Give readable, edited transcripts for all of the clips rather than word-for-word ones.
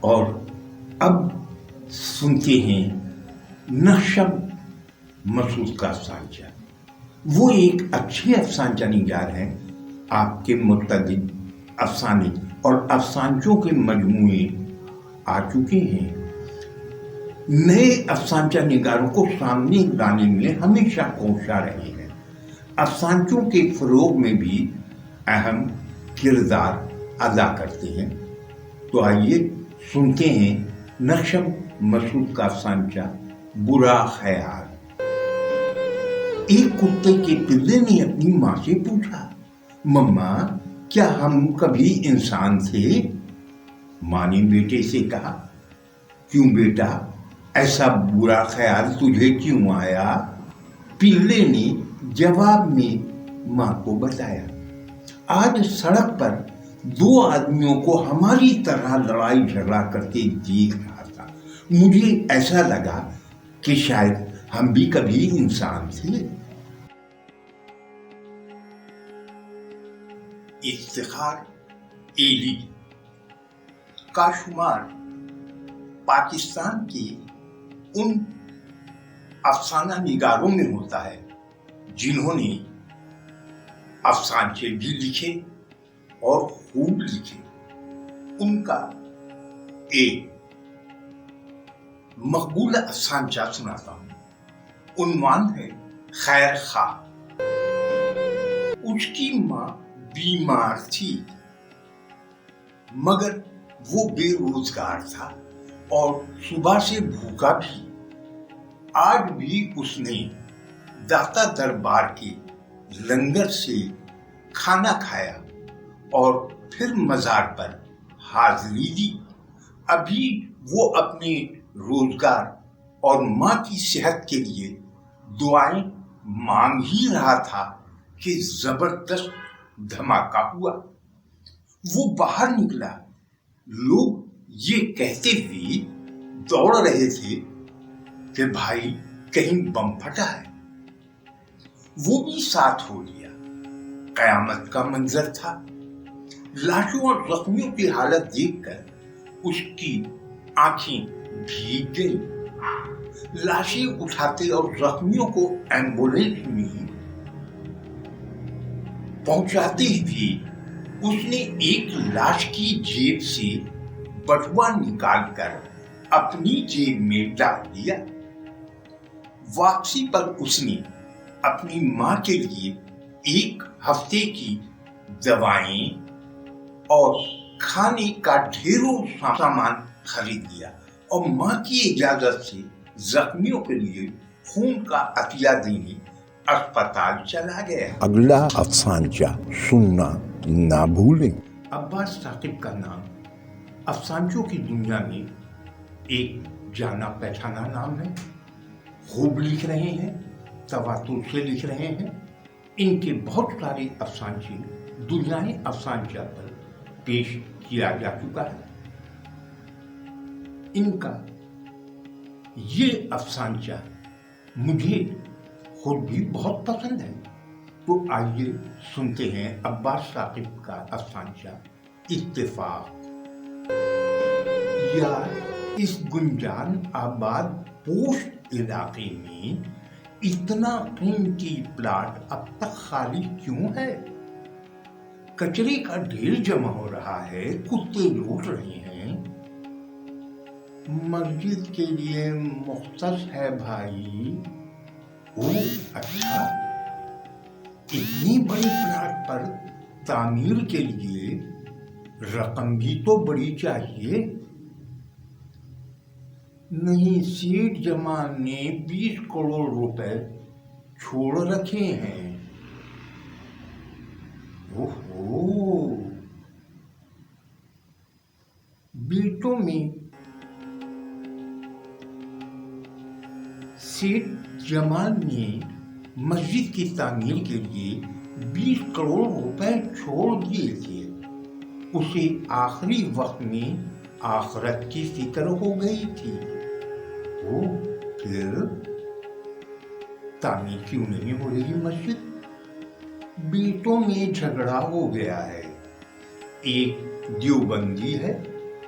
اور اب سنتے ہیں نقشب مسعود کا افسانچہ. وہ ایک اچھے افسانچہ نگار ہیں. آپ کے متعدد افسانے اور افسانچوں کے مجموعے آ چکے ہیں. نئے افسانچہ نگاروں کو سامنے لانے میں ہمیشہ کوشاں رہے ہیں. افسانچوں کے فروغ میں بھی اہم کردار ادا کرتے ہیں. تو آئیے سنتے ہیں نقشب مسعود کا افسانچہ برا خیال. ایک کتے کے پلے نے اپنی ماں سے پوچھا، مما کیا ہم کبھی انسان تھے؟ ماں نے بیٹے سے کہا، کیوں بیٹا، ایسا برا خیال تجھے کیوں آیا؟ پلے نے جواب میں ماں کو بتایا، آج سڑک پر 2 آدمیوں کو ہماری طرح لڑائی جھگڑا کرتے دیکھ رہا تھا. مجھے ایسا لگا کہ شاید ہم بھی کبھی انسان تھے. افتخار ایلی کا شمار پاکستان کے ان افسانہ نگاروں میں ہوتا ہے جنہوں نے افسانچے بھی لکھے اور خوب لکھے. ان کا ایک مقبول افسانچہ سناتا ہوں. عنوان ہے خیر خواہ. اس کی ماں بیمار تھی مگر وہ بے روزگار تھا اور صبح سے بھوکا بھی. آج بھی اس نے داتا دربار کے لنگر سے کھانا کھایا اور پھر مزار پر حاضری دی. ابھی وہ اپنے روزگار اور ماں کی صحت کے لیے دعائیں مانگ ہی رہا تھا کہ زبردست دھماکہ ہوا. وہ باہر نکلا. لوگ یہ کہتے ہوئے دوڑ رہے تھے کہ بھائی کہیں بم پھٹا ہے. وہ بھی ساتھ ہو لیا. قیامت کا منظر تھا. لاشوں اور زخمیوں کی حالت دیکھ کر اس کی آنکھیں بھیگ گئی. لاشیں اٹھاتے اور زخمیوں کو ایمبولینس میں پہنچاتے ہوئے اس نے ایک لاش کی جیب سے بٹوا نکال کر اپنی جیب میں ڈال دیا. واپسی پر اس نے اپنی ماں کے لیے 1 ہفتے کی دوائیں اور کھانے کا ڈھیروں سامان خرید لیا اور ماں کی اجازت سے زخمیوں کے لیے خون کا عطیہ دینے اسپتال چلا گیا. اگلا افسانچہ سننا نہ بھولیں. عباس ثاقب کا نام افسانچوں کی دنیا میں ایک جانا پہچانا نام ہے. خوب لکھ رہے ہیں، تواتر سے لکھ رہے ہیں. ان کے بہت سارے افسانچے دنیائے افسانچہ پر پیش کیا جا چکا ہے. ان کا یہ افسانچہ مجھے خود بھی بہت پسند ہے. تو آئیے سنتے ہیں عباس ثاقب کا افسانچہ اتفاق. یار اس گنجان آباد پوش علاقے میں اتنا قیمتی پلاٹ اب تک خالی کیوں ہے؟ کچرے کا ڈھیر جمع ہو رہا ہے، کتے لوٹ رہے ہیں. مسجد کے لیے مختص ہے بھائی. اچھا، اتنی بڑی پلاٹ پر تعمیر کے لیے رقم بھی تو بڑی چاہیے. نہیں، سیٹ جمال نے 20 کروڑ روپے چھوڑ رکھے ہیں. بیٹوں میں سیٹ جمال نے مسجد کی تعمیر کے لیے 20 کروڑ روپے چھوڑ دیے تھے. اسے آخری وقت میں آخرت کی فکر ہو گئی تھی. پھر تعمیر کیوں نہیں ہو رہی مسجد؟ بیٹوں میں جھگڑا ہو گیا ہے. ایک دیوبندی ہے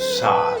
7।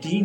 3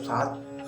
7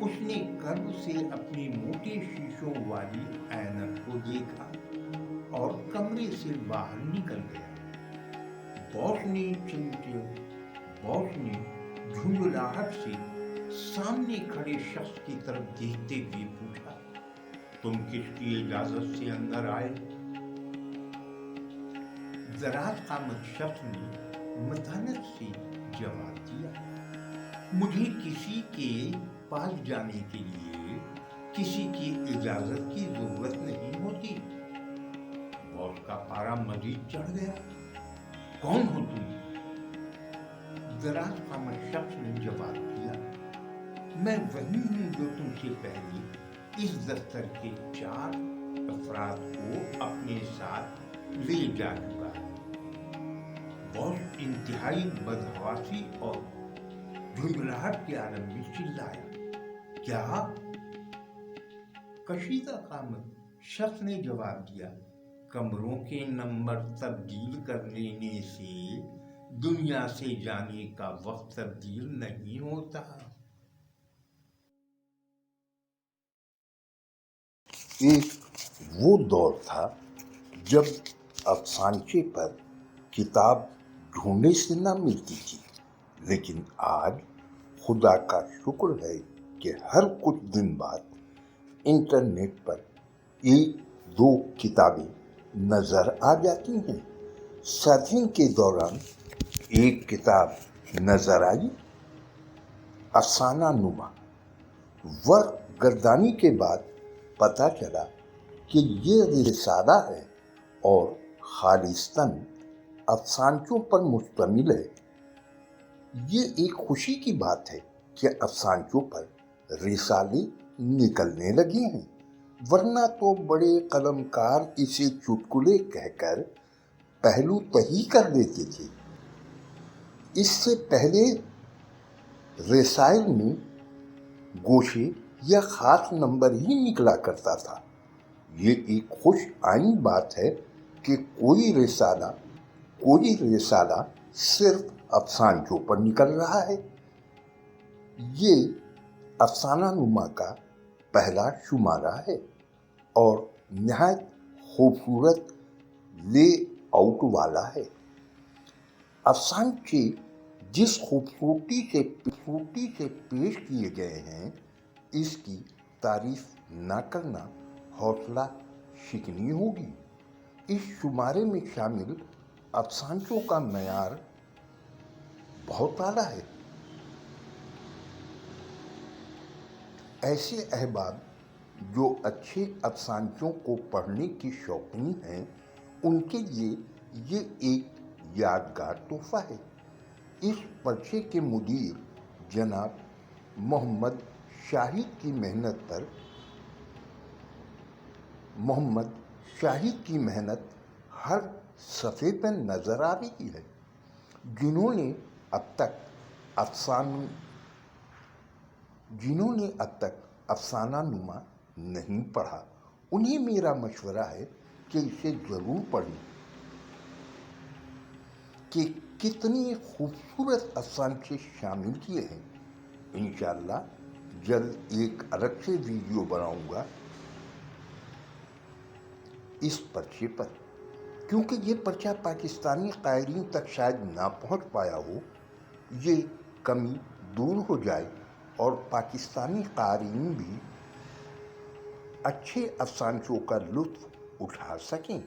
اس نے کرب سے اپنی موٹے شیشوں والی اینک کو دیکھا اور کمرے سے باہر نکل گیا۔ باس نے جھنجھلاہٹ سے سامنے کھڑے شخص کی طرف دیکھتے ہوئے پوچھا، تم کس کی اجازت سے اندر آئے؟ دراز قامت شخص نے متانت سے جواب دیا، مجھے کسی کے پاس جانے کے لیے کسی کی اجازت کی ضرورت نہیں ہوتی۔ باس کا پارا مزید چڑھ گیا، کون ہو تم؟ دراز قامت شخص نے جواب دیا، میں وہی ہوں جو تم سے پہلے اس دفتر کے 4 افراد کو اپنے ساتھ لے جا چکا ہے۔ باس انتہائی بدحواسی اور جھنجھلاہٹ کے عالم میں چلایا، کیا؟ کشیدہ قامت شخص نے جواب دیا، کمروں کے نمبر تبدیل کر لینے سے دنیا سے جانے کا وقت تبدیل نہیں ہوتا۔ ایک وہ دور تھا جب افسانچے پر کتاب ڈھونڈنے سے نہ ملتی تھی، لیکن آج خدا کا شکر ہے کہ ہر کچھ دن بعد انٹرنیٹ پر 1-2 کتابیں نظر آ جاتی ہیں۔ سرفنگ کے دوران ایک کتاب نظر آئی، افسانہ نما۔ ورق گردانی کے بعد پتہ چلا کہ یہ رسالہ ہے اور خالصتاً افسانچوں پر مشتمل ہے۔ یہ ایک خوشی کی بات ہے کہ افسانچوں پر رسالے نکلنے لگے ہیں، ورنہ تو بڑے قلم کار اسے چٹکلے کہہ کر پہلو تہی کر دیتے تھے۔ اس سے پہلے رسائل میں گوشے یا خاص نمبر ہی نکلا کرتا تھا۔ یہ ایک خوش آئند بات ہے کہ کوئی رسالہ صرف افسانچوں پر نکل رہا ہے۔ یہ افسانہ نما کا پہلا شمارہ ہے اور نہایت خوبصورت لے آؤٹ والا ہے۔ افسانچے جس خوبصورتی سے پیش کیے گئے ہیں، اس کی تعریف نہ کرنا حوصلہ شکنی ہوگی۔ اس شمارے میں شامل افسانچوں کا معیار بہت اعلیٰ ہے۔ ایسے احباب جو اچھے افسانچوں کو پڑھنے کے شوقین ہیں، ان کے لیے یہ ایک یادگار تحفہ ہے۔ اس پرچے کے مدیر جناب محمد شاہد کی محنت ہر صفحے پر نظر آ رہی ہے۔ جنہوں نے اب تک افسانہ نما نہیں پڑھا، انہیں میرا مشورہ ہے کہ اسے ضرور پڑھیں کہ کتنے خوبصورت افسانچے شامل کیے ہیں۔ انشاءاللہ جلد ایک الگ سے ویڈیو بناؤں گا اس پرچے پر، کیونکہ یہ پرچہ پاکستانی قائرین تک شاید نہ پہنچ پایا ہو۔ یہ کمی دور ہو جائے اور پاکستانی قارئین بھی اچھے افسانچوں کا لطف اٹھا سکیں۔